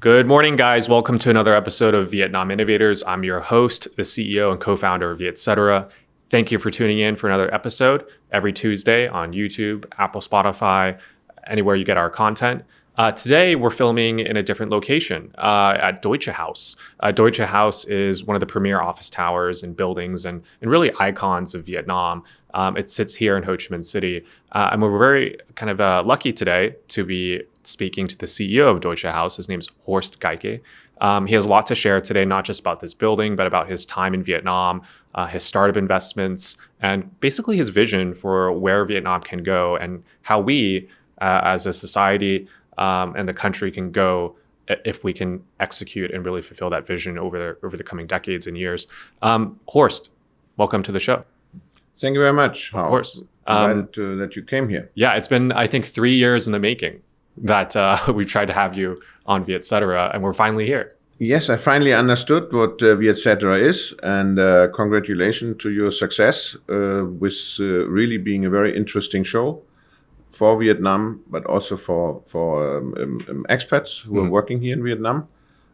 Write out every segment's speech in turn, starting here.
Good morning, guys. Welcome to another episode of Vietnam Innovators. I'm your host, the CEO and co-founder of Vietcetera. Thank you for tuning in for another episode every Tuesday on YouTube, Apple, Spotify, anywhere you get our content. Today, we're filming in a different location at Deutsches Haus. Deutsches Haus is one of the premier office towers and buildings and really icons of Vietnam. It sits here in Ho Chi Minh City. And we're very lucky today to be speaking to the CEO of Deutsches Haus. His name's Horst Geicke. He has a lot to share today, not just about this building, but about his time in Vietnam, his startup investments, and basically his vision for where Vietnam can go and how we, as a society and the country, can go if we can execute and really fulfill that vision over the coming decades and years. Horst, welcome to the show. Thank you very much. Of course. Glad that you came here. Yeah, it's been, I think, 3 years in the making that we've tried to have you on Vietcetera, and we're finally here. Yes, I finally understood what Vietcetera is, and congratulations to your success with really being a very interesting show for Vietnam, but also for expats who are working here in Vietnam.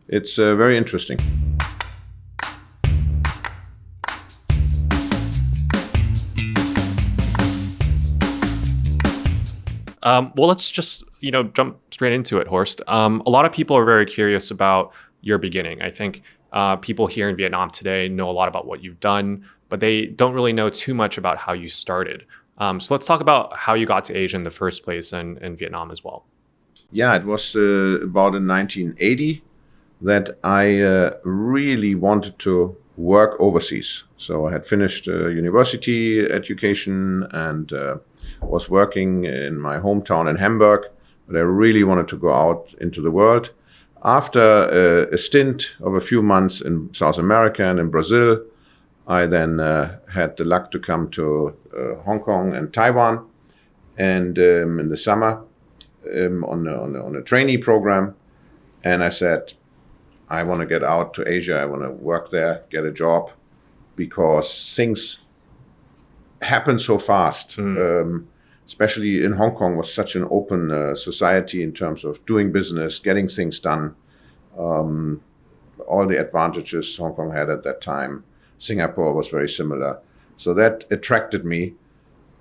It's very interesting. Well, let's just jump straight into it, Horst. A lot of people are very curious about your beginning. I think people here in Vietnam today know a lot about what you've done, but they don't really know too much about how you started. So let's talk about how you got to Asia in the first place and Vietnam as well. Yeah, it was about in 1980 that I really wanted to work overseas. So I had finished university education and was working in my hometown in Hamburg, but I really wanted to go out into the world. After a stint of a few months in South America and in Brazil, I then had the luck to come to Hong Kong and Taiwan, and in the summer on a trainee program. And I said, I want to get out to Asia. I want to work there, get a job, because things happen so fast. Especially in Hong Kong was such an open society in terms of doing business, getting things done. All the advantages Hong Kong had at that time. Singapore was very similar. So that attracted me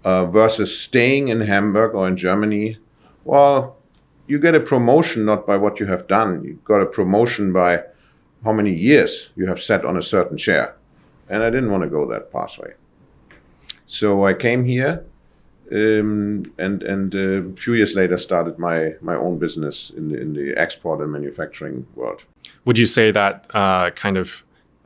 versus staying in Hamburg or in Germany. Well, you get a promotion not by what you have done. You got a promotion by how many years you have sat on a certain chair. And I didn't want to go that pathway. So I came here and a few years later started my own business in the export and manufacturing world. Would you say that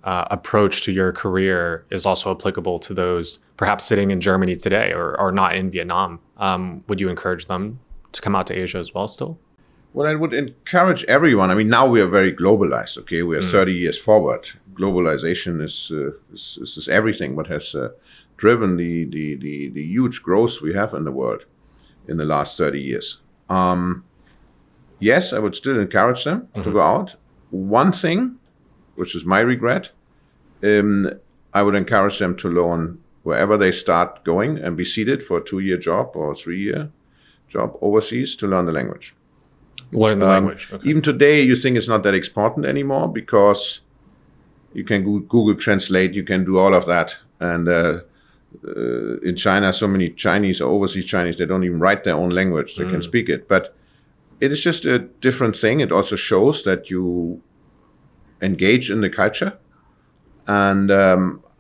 approach to your career is also applicable to those perhaps sitting in Germany today or not in Vietnam? Would you encourage them to come out to Asia as well still? Well, I would encourage everyone. I mean, now we are very globalized, okay? We are 30 years forward. Globalization is everything what has driven the huge growth we have in the world in the last 30 years. Yes, I would still encourage them to go out. One thing, which is my regret, I would encourage them to learn wherever they start going and be seated for a 2-year job or a 3-year job overseas to learn the language. Learn the language. Okay. Even today, you think it's not that important anymore because you can Google Translate, you can do all of that. And in China, so many Chinese or overseas Chinese, they don't even write their own language. They can speak it. But it is just a different thing. It also shows that you engage in the culture and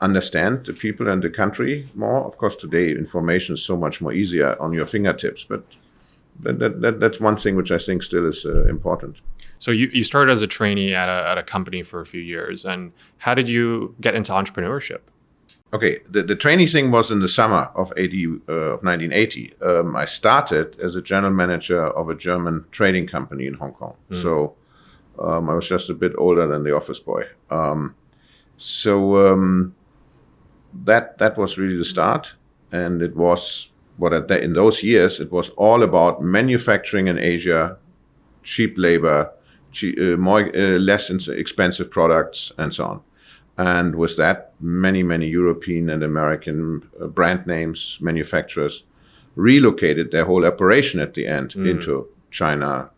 understand the people and the country more. Of course, today information is so much more easier on your fingertips, but that's one thing which I think still is important. So you started as a trainee at a company for a few years, and how did you get into entrepreneurship? Okay, the trainee thing was in the summer of 1980. I started as a general manager of a German trading company in Hong Kong. So I was just a bit older than the office boy. That was really the start, and it was in those years it was all about manufacturing in Asia, cheap labor, less expensive products, and so on. And with that, many European and American brand names, manufacturers relocated their whole operation at the end into China,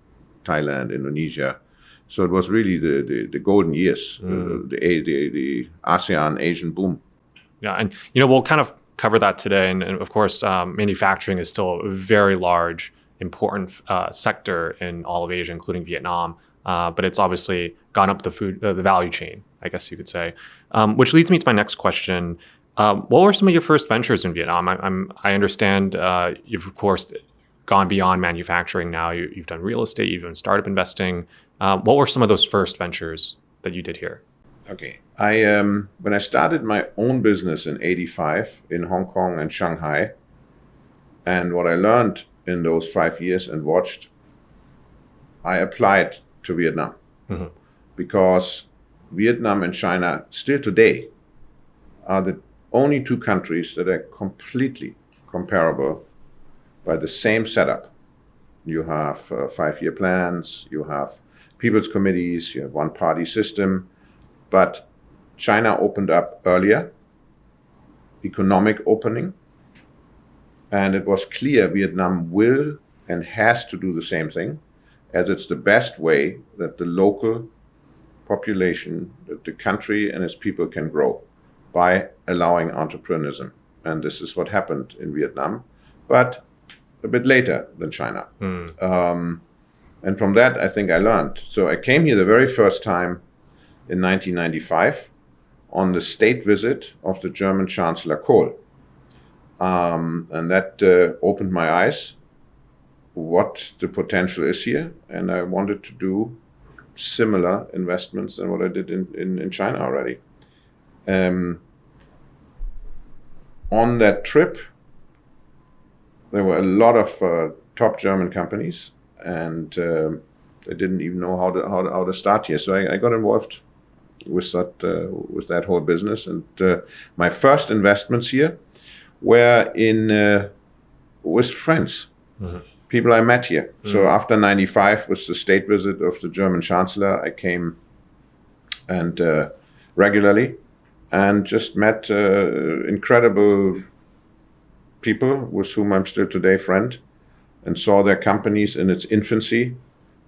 Thailand, Indonesia. So it was really the golden years, the ASEAN Asian boom. Yeah, and we'll kind of cover that today. And of course, manufacturing is still a very large, important sector in all of Asia, including Vietnam. But it's obviously gone up the value chain, I guess you could say. Which leads me to my next question. What were some of your first ventures in Vietnam? I understand you've, of course, gone beyond manufacturing now. You've done real estate, you've done startup investing. What were some of those first ventures that you did here? Okay. When I started my own business in 85 in Hong Kong and Shanghai, and what I learned in those 5 years and watched, I applied to Vietnam. Because Vietnam and China still today are the only two countries that are completely comparable by the same setup. You have 5-year plans, you have people's committees, you have one-party system, but China opened up earlier, economic opening, and it was clear Vietnam will and has to do the same thing, as it's the best way that the local population, that the country and its people can grow by allowing entrepreneurship. And this is what happened in Vietnam, but a bit later than China. And from that, I think I learned. So I came here the very first time in 1995 on the state visit of the German Chancellor Kohl. And that opened my eyes what the potential is here. And I wanted to do similar investments than what I did in China already. On that trip, there were a lot of top German companies, and they didn't even know how to start here. So I got involved with that whole business. And my first investments here were with friends, people I met here. So after 95, with the state visit of the German Chancellor, I came and regularly and just met incredible people with whom I'm still today friend, and saw their companies in its infancy,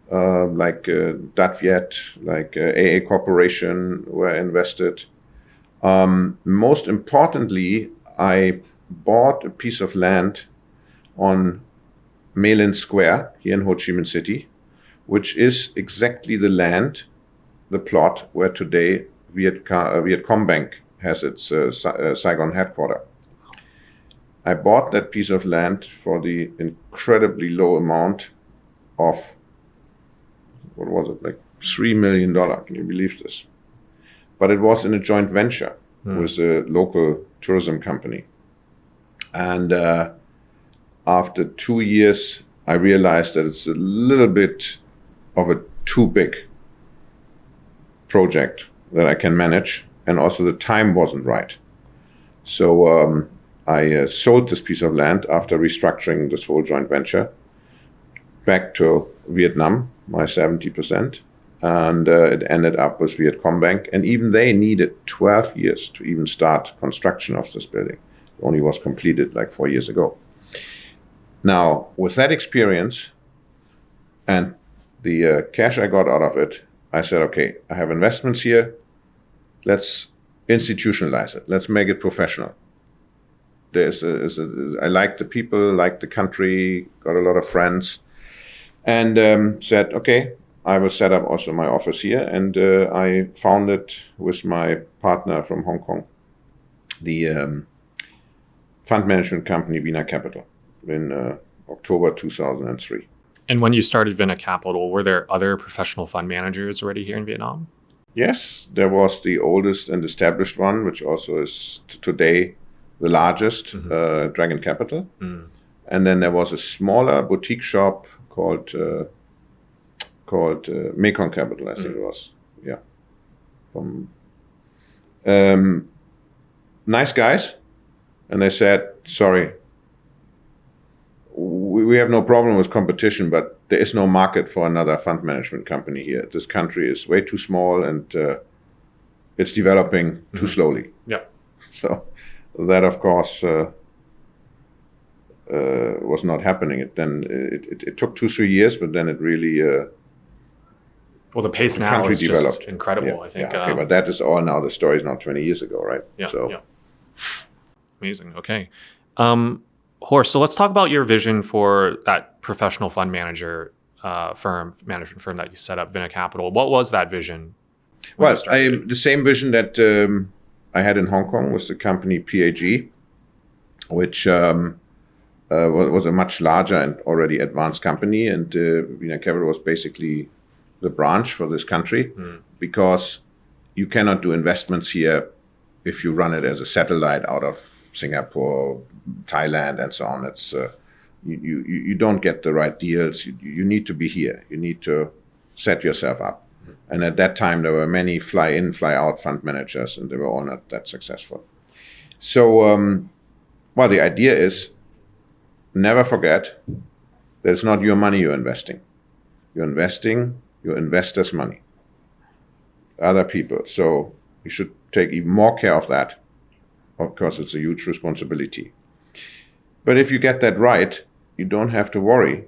like Dat Viet, like AA Corporation were invested. Most importantly, I bought a piece of land on Mê Linh Square here in Ho Chi Minh City, which is exactly the land, the plot where today Vietcombank has its Saigon headquarters. I bought that piece of land for the incredibly low amount of, what was it, like $3 million. Can you believe this? But it was in a joint venture with a local tourism company. And after 2 years, I realized that it's a little bit of a too big project that I can manage, and also the time wasn't right. So I sold this piece of land after restructuring this whole joint venture back to Vietnam, my 70%, and it ended up with Vietcombank, and even they needed 12 years to even start construction of this building. It only was completed like 4 years ago. Now, with that experience and the cash I got out of it, I said, okay, I have investments here. Let's institutionalize it. Let's make it professional. I like the people, like the country, got a lot of friends, and said, okay, I will set up also my office here. And I founded with my partner from Hong Kong the fund management company VinaCapital in October 2003. And when you started VinaCapital, were there other professional fund managers already here in Vietnam? Yes, there was the oldest and established one, which also is today the largest, Dragon Capital. And then there was a smaller boutique shop called Mekong Capital, I think it was. Yeah. Nice guys. And they said, sorry, we have no problem with competition, but there is no market for another fund management company here. This country is way too small, and it's developing too slowly. Yeah. So that, of course, was not happening. It took 2-3 years, but then it really Well, the pace the now country is developed. just incredible. Yeah, I think. yeah, okay, but that is all now. The story is now 20 years ago, right? Yeah. So, yeah. Amazing. Okay. Horst, so let's talk about your vision for that professional fund manager management firm that you set up, VinaCapital. What was that vision? Well, the same vision that I had in Hong Kong was the company PAG, which was a much larger and already advanced company. And VinaCapital was basically the branch for this country because you cannot do investments here if you run it as a satellite out of Singapore, Thailand, and so on. It's you don't get the right deals. You need to be here. You need to set yourself up. And at that time, there were many fly-in, fly-out fund managers, and they were all not that successful. So, well, the idea is never forget that it's not your money you're investing. You're investing your investors' money, other people. So you should take even more care of that. Of course, it's a huge responsibility. But if you get that right, you don't have to worry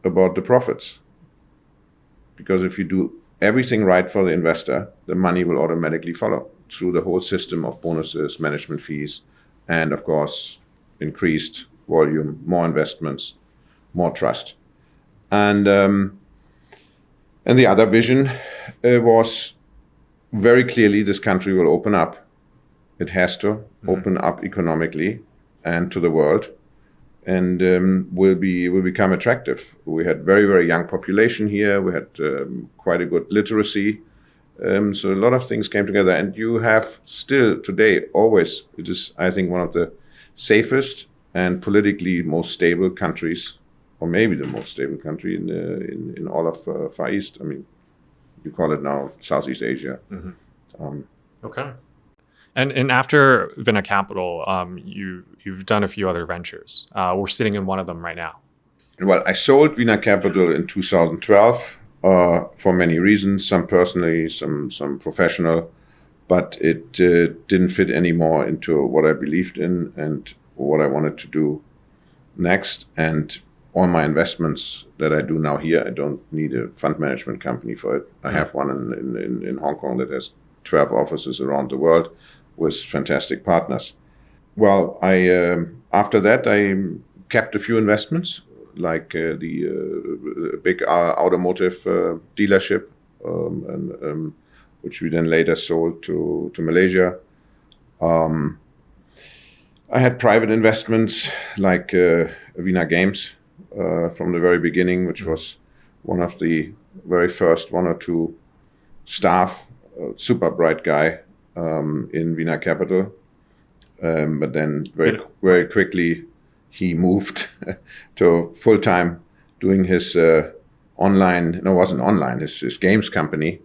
about the profits. Because if you do everything right for the investor, the money will automatically follow through the whole system of bonuses, management fees, and of course, increased volume, more investments, more trust. And the other vision was very clearly this country will open up. It has to open up economically and to the world, and will become attractive. We had very, very young population here. We had quite a good literacy. So a lot of things came together, and you have still today always, it is, I think, one of the safest and politically most stable countries, or maybe the most stable country in all of Far East. I mean, you call it now Southeast Asia. Okay. And after VinaCapital, you've done a few other ventures. We're sitting in one of them right now. Well, I sold VinaCapital in 2012 for many reasons, some personally, some professional, but it didn't fit anymore into what I believed in and what I wanted to do next. And all my investments that I do now here, I don't need a fund management company for it. I have one in Hong Kong that has 12 offices around the world with fantastic partners. Well, after that, I kept a few investments, like the big automotive dealership, which we then later sold to Malaysia. I had private investments like Vina Games from the very beginning, which was one of the very first one or two staff, super bright guy in VinaCapital. But then very quickly he moved to full-time doing his online, no, it wasn't online, his games company,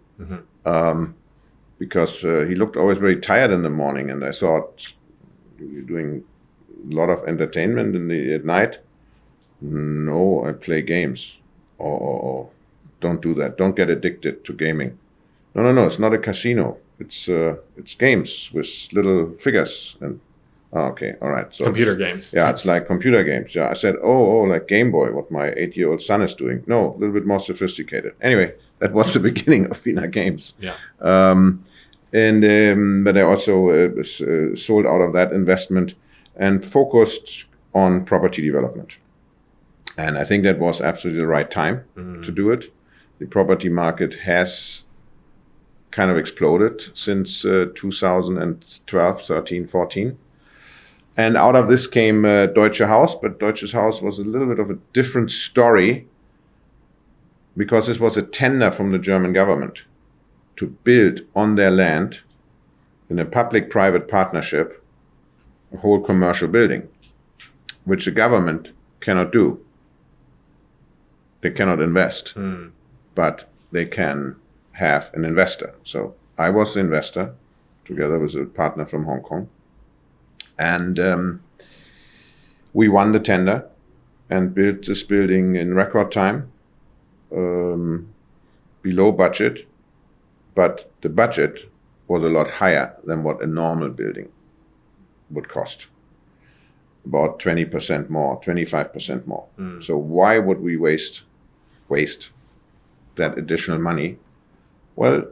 because he looked always very tired in the morning, and I thought, you're doing a lot of entertainment at night? No, I play games. Oh, don't do that. Don't get addicted to gaming. No, it's not a casino. It's games with little figures and okay, all right. So computer games. Yeah, it's like computer games. Yeah, I said, oh, like Game Boy, what my 8-year-old son is doing. No, a little bit more sophisticated. Anyway, that was the beginning of Vina Games. Yeah. But I also sold out of that investment and focused on property development. And I think that was absolutely the right time to do it. The property market has kind of exploded since 2012, 13, 14. And out of this came Deutsches Haus, but Deutsches Haus was a little bit of a different story because this was a tender from the German government to build on their land in a public-private partnership a whole commercial building, which the government cannot do. They cannot invest, but they can have an investor. So I was the investor together with a partner from Hong Kong. And we won the tender and built this building in record time, below budget. But the budget was a lot higher than what a normal building would cost. About 20% more, 25% more. So why would we waste that additional money Well,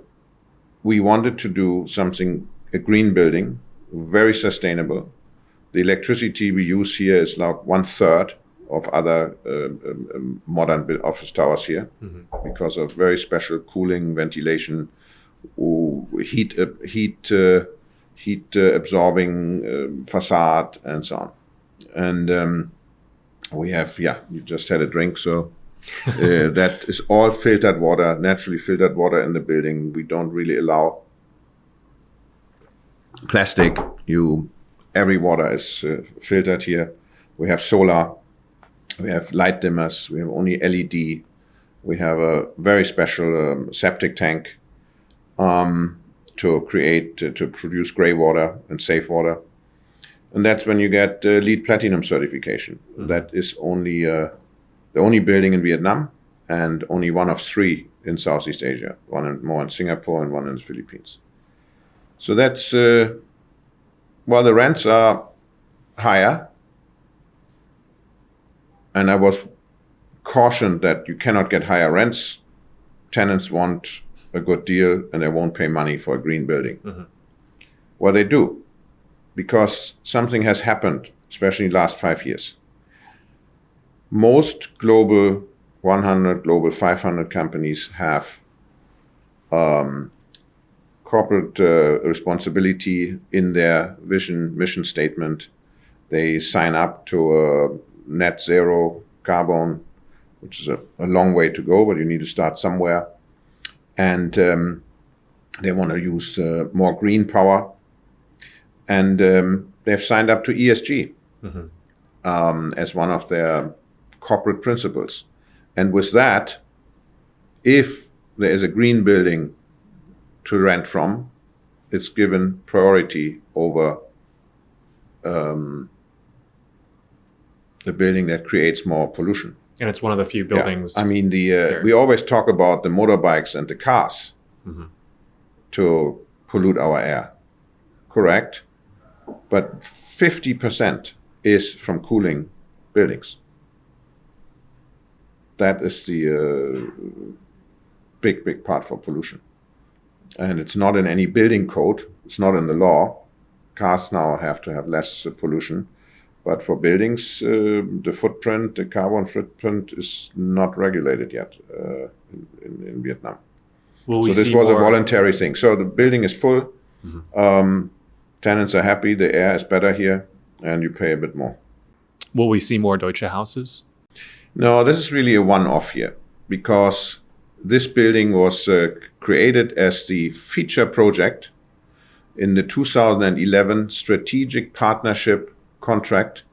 we wanted to do something, a green building, very sustainable. The electricity we use here is like 1/3 of other modern office towers here, because of very special cooling, ventilation, heat absorbing facade, and so on. And we have, you just had a drink, so that is all filtered water, naturally filtered water in the building. We don't really allow plastic. Every water is filtered here. We have solar, we have light dimmers, we have only LED. We have a very special septic tank to produce gray water and safe water. And that's when you get LEED Platinum certification. That is only the only building in Vietnam and only one of 3 in Southeast Asia, more in Singapore and one in the Philippines. So that's, the rents are higher. And I was cautioned that you cannot get higher rents. Tenants want a good deal and they won't pay money for a green building. Well, they do, because something has happened, especially in the last 5 years. Most global 100, global 500 companies have corporate responsibility in their mission statement. They sign up to a net zero carbon, which is a long way to go, but you need to start somewhere. And they want to use more green power. And they've signed up to ESG as one of their corporate principles. And with that, if there is a green building to rent from, it's given priority over the building that creates more pollution. And it's one of the few buildings. Yeah. I mean, we always talk about the motorbikes and the cars to pollute our air. Correct. But 50% is from cooling buildings. That is the big part for pollution. And it's not in any building code. It's not in the law. Cars now have to have less pollution. But for buildings, the carbon footprint is not regulated yet in Vietnam. So this was a voluntary thing. So the building is full. Tenants are happy. The air is better here. And you pay a bit more. Will we see more Deutsche houses? No, this is really a one-off here, because this building was created as the feature project in the 2011 strategic partnership contract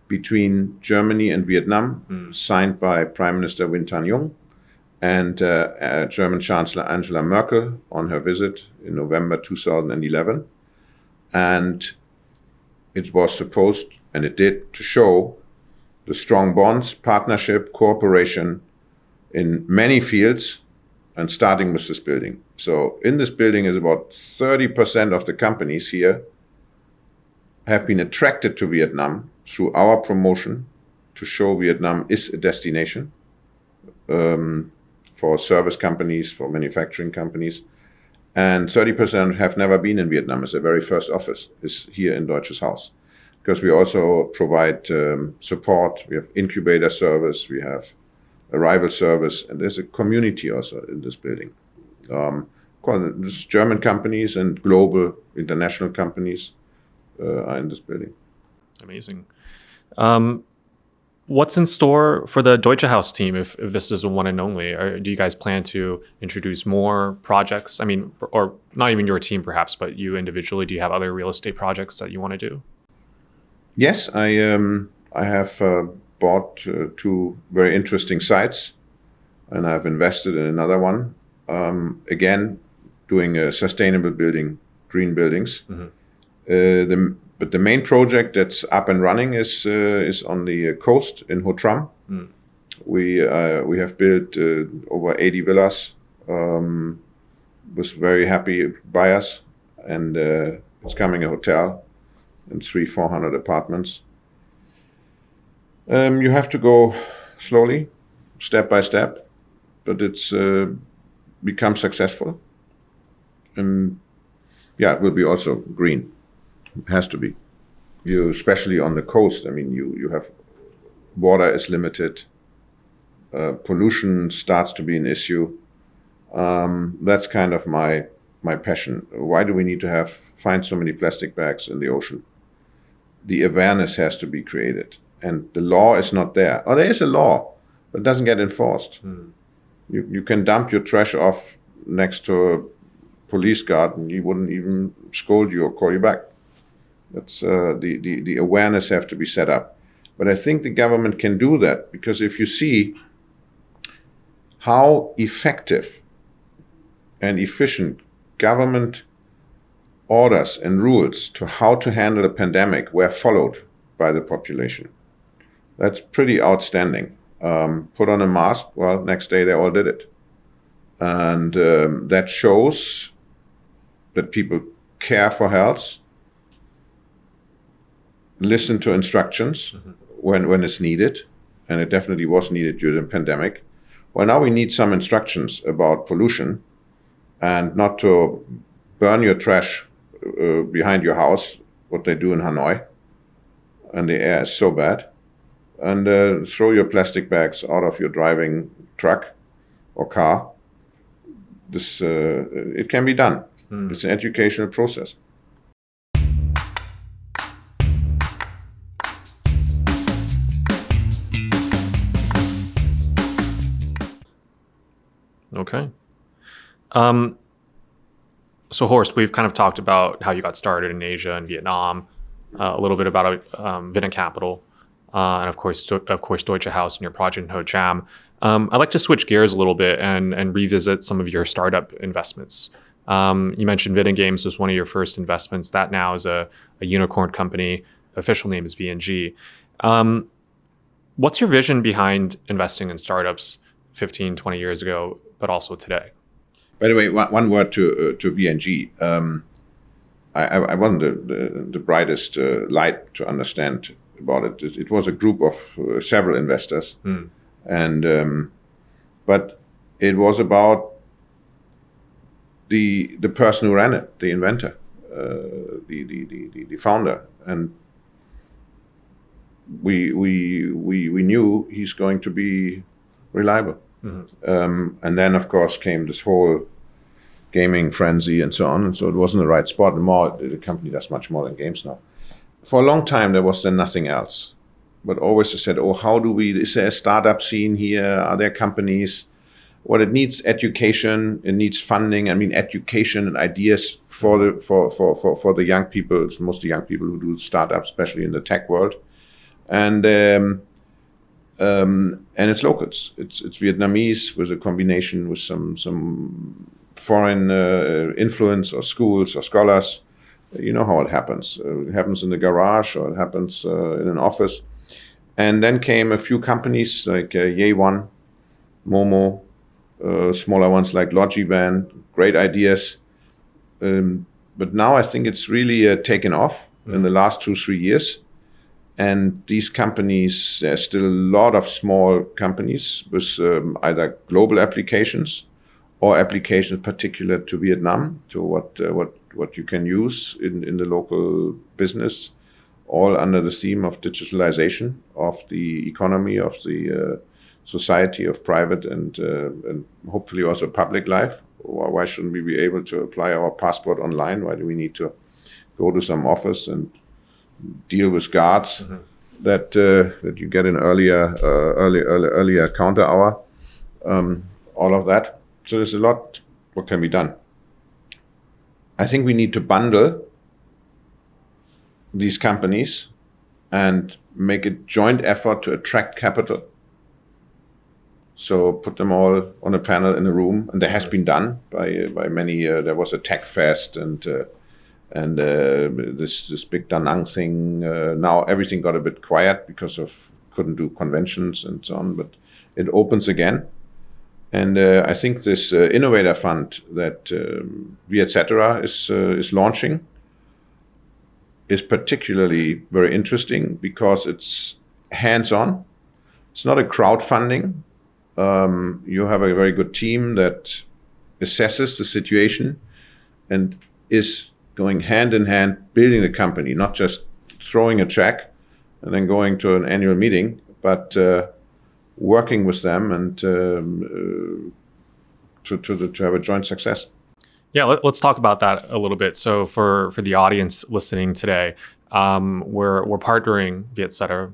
between Germany and Vietnam, signed by Prime Minister Win Tan-Yong and German Chancellor Angela Merkel on her visit in November 2011. And it was supposed, and it did, to show the strong bonds, partnership, cooperation in many fields, and starting with this building. So in this building is about 30% of the companies here have been attracted to Vietnam through our promotion to show Vietnam is a destination for service companies, for manufacturing companies. And 30% have never been in Vietnam. It's their very first office is here in Deutsches Haus. Because we also provide support. We have incubator service, we have arrival service, and there's a community also in this building. German companies and global international companies are in this building. Amazing. What's in store for the Deutsche Haus team if this is a one and only? Or do you guys plan to introduce more projects? I mean, or not even your team perhaps, but you individually, do you have other real estate projects that you want to do? Yes, I have bought 2 very interesting sites, and I've invested in another one. Again, doing a sustainable building, green buildings. But the main project that's up and running is on the coast in Ho Tran. We have built over 80 villas with very happy buyers, and it's coming a hotel and 300-400 apartments. You have to go slowly, step by step, but it's become successful. And it will be also green. It has to be. Especially on the coast, I mean, you have water is limited. Pollution starts to be an issue. That's kind of my passion. Why do we need to find so many plastic bags in the ocean? The awareness has to be created, and the law is not there. Or there is a law, but it doesn't get enforced. You can dump your trash off next to a police guard, and he wouldn't even scold you or call you back. That's the awareness have to be set up. But I think the government can do that, because if you see how effective and efficient government orders and rules to how to handle a pandemic were followed by the population, that's pretty outstanding. Put on a mask, well, next day they all did it. And that shows that people care for health, listen to instructions when it's needed, and it definitely was needed during the pandemic. Well, now we need some instructions about pollution, and not to burn your trash behind your house, what they do in Hanoi, and the air is so bad, and throw your plastic bags out of your driving truck or car. This it can be done. It's an educational process. Okay. So Horst, we've kind of talked about how you got started in Asia and Vietnam, a little bit about VinaCapital, and of course Deutsches Haus and your project in Hao Tran. I'd like to switch gears a little bit and revisit some of your startup investments. You mentioned Vina Games was one of your first investments. That now is a unicorn company. Official name is VNG. What's your vision behind investing in startups 15, 20 years ago, but also today? By the way, one word to VNG. I wasn't the brightest light to understand about it. It was a group of several investors, and but it was about the person who ran it, the inventor, the founder, and we knew he's going to be reliable. And then, of course, came this whole gaming frenzy and so on. And so it wasn't the right spot. The company does much more than games now. For a long time, there was then nothing else. But always I said, is there a startup scene here? Are there companies? Well, it needs education. It needs funding. I mean, education and ideas for the young people. It's mostly young people who do startups, especially in the tech world. And it's locals. It's Vietnamese with a combination with some foreign influence, or schools or scholars. You know how it happens. It happens in the garage, or it happens in an office. And then came a few companies like Ye1, Momo, smaller ones like Logiban, great ideas. But now I think it's really taken off in the last 2-3 years. And these companies, there's still a lot of small companies with either global applications or applications particular to Vietnam, to what you can use in the local business, all under the theme of digitalization of the economy, of the society, of private and hopefully also public life. Why shouldn't we be able to apply our passport online? Why do we need to go to some office and deal with guards that you get an earlier counter hour, all of that. So there's a lot what can be done. I think we need to bundle these companies and make a joint effort to attract capital. So put them all on a panel in a room, and that has been done by many. There was a tech fest and this big Da Nang thing. Now everything got a bit quiet because of couldn't do conventions and so on, but it opens again. And I think this innovator fund that Vietcetera is launching is particularly very interesting because it's hands-on. It's not a crowdfunding. You have a very good team that assesses the situation and is going hand in hand building the company, not just throwing a check and then going to an annual meeting, but working with them and to have a joint success. Yeah, let's talk about that a little bit. So for the audience listening today, we're partnering Vietcetera,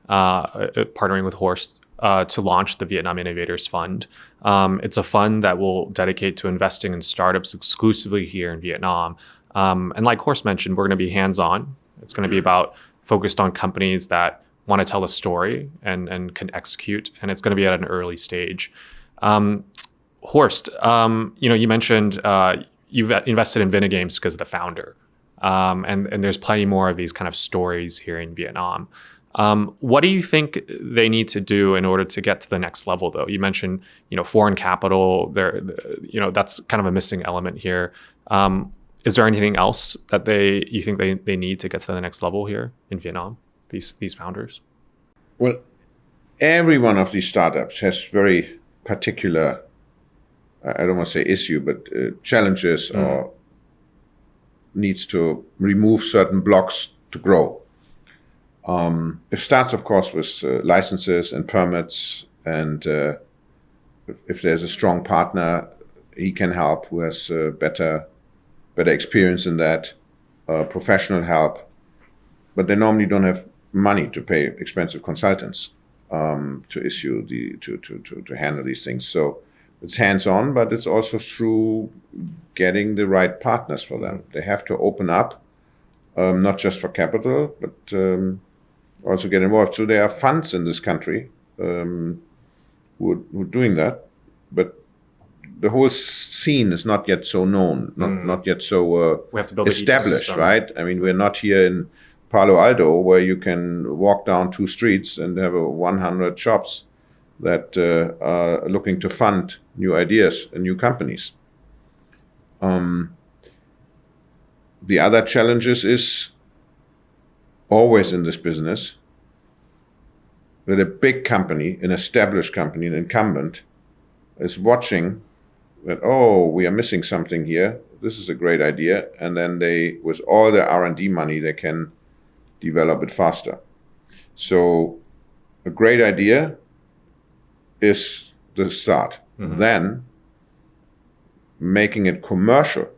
partnering with Horsts to launch the Vietnam Innovators Fund. It's a fund that will dedicate to investing in startups exclusively here in Vietnam. And like Horst mentioned, we're going to be hands-on. It's going to be about focused on companies that want to tell a story and can execute, and it's going to be at an early stage. Horst, you mentioned you've invested in Vina Games because of the founder, and there's plenty more of these kind of stories here in Vietnam. What do you think they need to do in order to get to the next level, though? You mentioned, foreign capital. That's kind of a missing element here. Is there anything else that you think they need to get to the next level here in Vietnam? These founders? Well, every one of these startups has very particular, I don't want to say issue, but challenges or needs to remove certain blocks to grow. It starts, of course, with licenses and permits, and if there's a strong partner, he can help who has better experience in that, professional help, but they normally don't have money to pay expensive consultants to handle these things. So it's hands-on, but it's also through getting the right partners for them. They have to open up, not just for capital, but also get involved. So there are funds in this country who are doing that, but the whole scene is not yet so known, not yet so we have to build established, right? I mean, we're not here in Palo Alto where you can walk down 2 streets and have 100 shops that are looking to fund new ideas and new companies. The other challenges is always in this business that a big company, an established company, an incumbent, is watching that, we are missing something here. This is a great idea. And then they, with all their R&D money, they can develop it faster. So a great idea is the start. Mm-hmm. Then making it commercial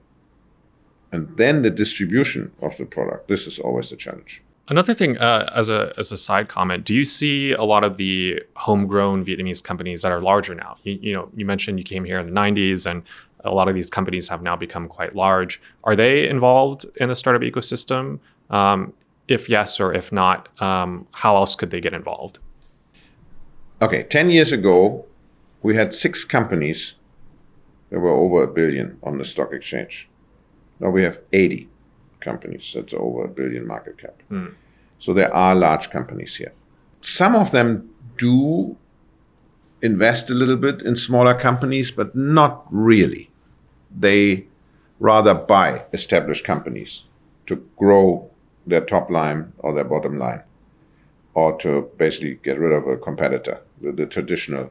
and then the distribution of the product. This is always the challenge. Another thing, as a side comment, do you see a lot of the homegrown Vietnamese companies that are larger now? You mentioned you came here in the 90s, and a lot of these companies have now become quite large. Are they involved in the startup ecosystem? If yes, or if not, how else could they get involved? Okay, 10 years ago, we had 6 companies that were over $1 billion on the stock exchange. Now we have 80 companies that's over $1 billion market cap. So there are large companies here. Some of them do invest a little bit in smaller companies, but not really. They rather buy established companies to grow their top line or their bottom line, or to basically get rid of a competitor, the traditional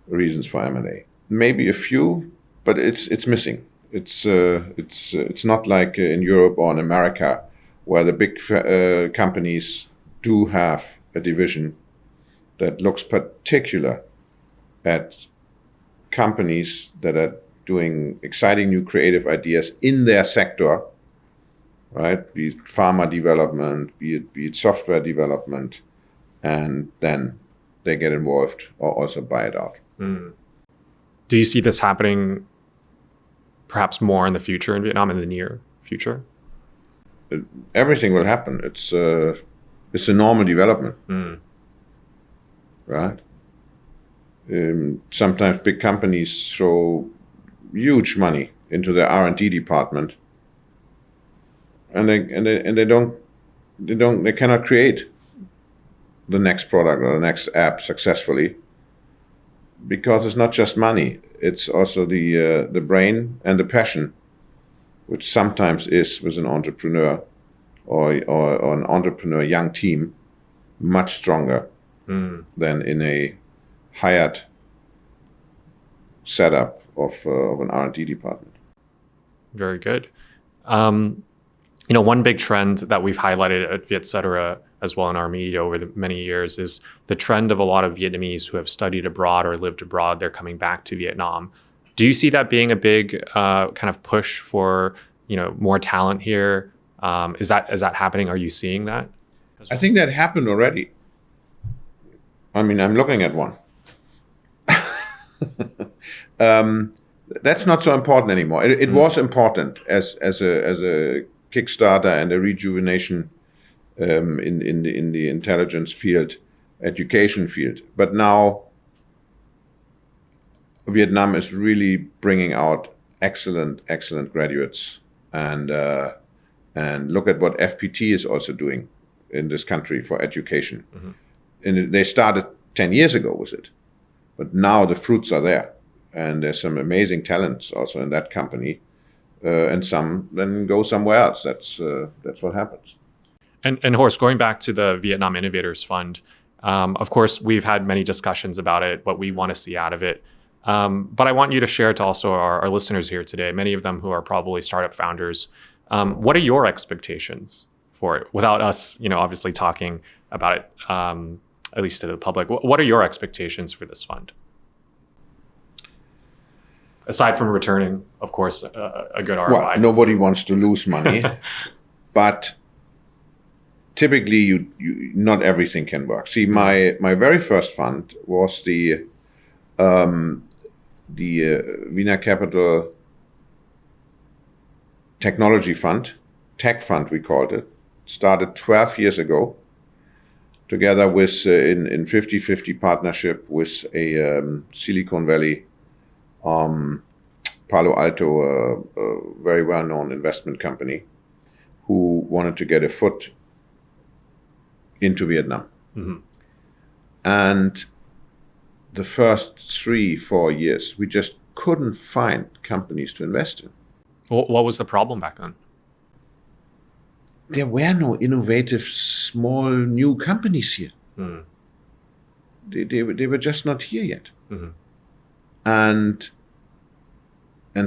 reasons for M&A. Maybe a few, but it's missing. It's not like in Europe or in America, where the big companies do have a division that looks particular at companies that are doing exciting new creative ideas in their sector, right? Be it pharma development, be it software development, and then they get involved or also buy it out. Do you see this happening perhaps more in the future in Vietnam, in the near future? Everything will happen. It's a normal development, right? Sometimes big companies throw huge money into their R&D department, and they cannot create the next product or the next app successfully, because it's not just money. It's also the brain and the passion, which sometimes is with an entrepreneur or an entrepreneur young team, much stronger than in a hired setup of an R&D department. Very good. One big trend that we've highlighted at Vietcetera as well in our media over the many years is the trend of a lot of Vietnamese who have studied abroad or lived abroad. They're coming back to Vietnam. Do you see that being a big kind of push for more talent here? Is that happening? Are you seeing that? Well? I think that happened already. I mean, I'm looking at one. That's not so important anymore. It was important as a Kickstarter and a rejuvenation in the intelligence field, education field. But now Vietnam is really bringing out excellent graduates, and look at what FPT is also doing in this country for education. Mm-hmm. And they started 10 years ago with it, but now the fruits are there, and there's some amazing talents also in that company, and some then go somewhere else. That's what happens. And Horst, going back to the Vietnam Innovators Fund, of course, we've had many discussions about it, what we want to see out of it. But I want you to share to also our listeners here today, many of them who are probably startup founders. What are your expectations for it? Without us, obviously talking about it, at least to the public, what are your expectations for this fund? Aside from returning, of course, a good ROI. Well, nobody wants to lose money, but typically, you not everything can work. See, my very first fund was the VinaCapital Technology Fund, Tech Fund we called it. Started 12 years ago, together with in 50-50 partnership with a Silicon Valley, Palo Alto, very well-known investment company, who wanted to get a foot into Vietnam. Mm-hmm. And the first 3-4 years, we just couldn't find companies to invest in. What was the problem back then? There were no innovative, small, new companies here. Mm. They were just not here yet. Mm-hmm. And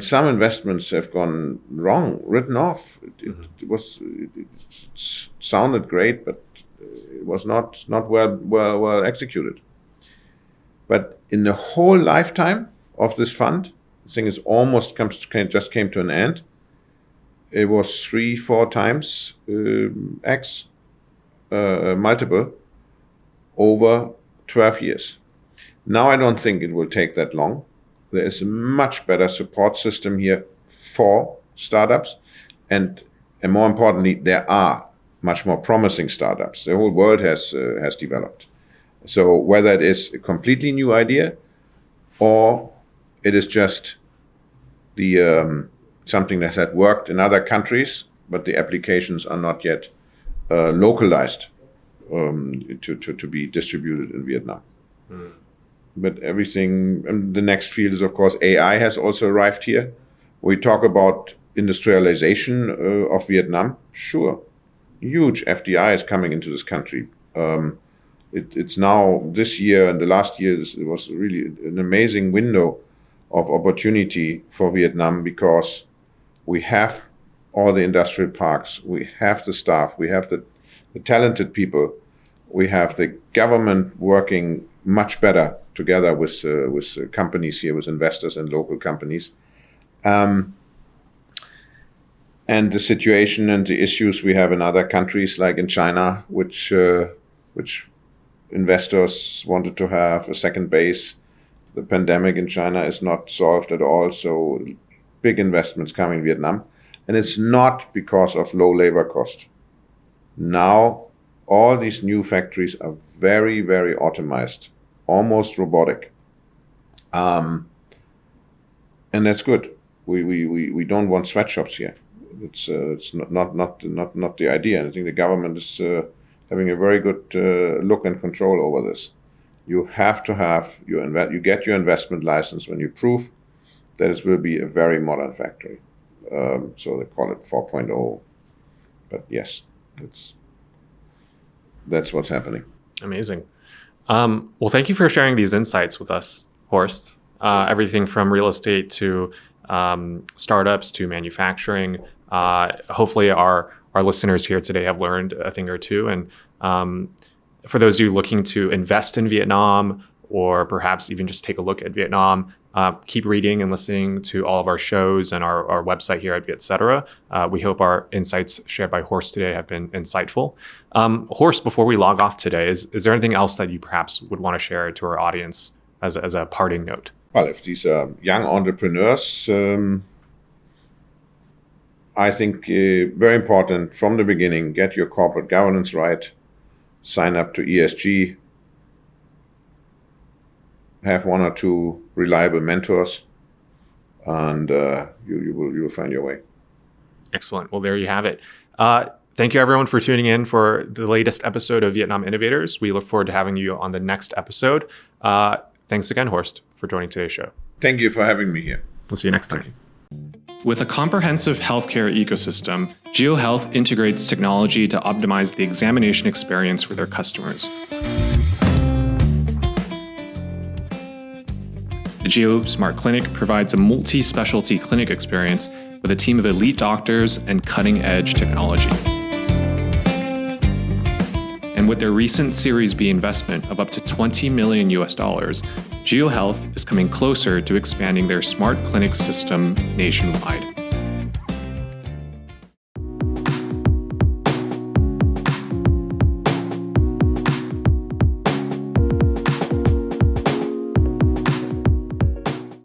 some investments have gone wrong, written off. It sounded great, but it was not well executed. But in the whole lifetime of this fund, the thing is just came to an end. It was 3-4 times X multiple over 12 years. Now I don't think it will take that long. There is a much better support system here for startups, and more importantly, there are much more promising startups. The whole world has developed. So whether it is a completely new idea, or it is just the something that had worked in other countries, but the applications are not yet localized to be distributed in Vietnam. Mm. But everything, and the next field is, of course, AI has also arrived here. We talk about industrialization of Vietnam. Sure, huge FDI is coming into this country. It's now, this year and the last year, it was really an amazing window of opportunity for Vietnam, because we have all the industrial parks, we have the staff, we have the talented people, we have the government working much better together with companies here, with investors and local companies. And the situation and the issues we have in other countries, like in China, which investors wanted to have a second base. The pandemic in China is not solved at all, so big investments coming in Vietnam. And it's not because of low labor cost. Now, all these new factories are very, very automized, almost robotic. And that's good. We don't want sweatshops here. It's not the idea. I think the government is having a very good look and control over this. You have to have you get your investment license when you prove that it will be a very modern factory. So they call it 4.0. But yes, that's what's happening. Amazing. Well, thank you for sharing these insights with us, Horst. Everything from real estate to startups to manufacturing. Hopefully our listeners here today have learned a thing or two. And for those of you looking to invest in Vietnam, or perhaps even just take a look at Vietnam, keep reading and listening to all of our shows and our website here at Vietcetera. We hope our insights shared by Horst today have been insightful. Horst, before we log off today, is there anything else that you perhaps would want to share to our audience as a parting note? Well, if these are young entrepreneurs, I think very important from the beginning, get your corporate governance right, sign up to ESG, have one or two reliable mentors, and you will find your way. Excellent. Well, there you have it. Thank you, everyone, for tuning in for the latest episode of Vietnam Innovators. We look forward to having you on the next episode. Thanks again, Horst, for joining today's show. Thank you for having me here. We'll see you next time. With a comprehensive healthcare ecosystem, Jio Health integrates technology to optimize the examination experience for their customers. The Jio Smart Clinic provides a multi-specialty clinic experience with a team of elite doctors and cutting-edge technology. And with their recent Series B investment of up to $20 million, Jio Health is coming closer to expanding their smart clinic system nationwide.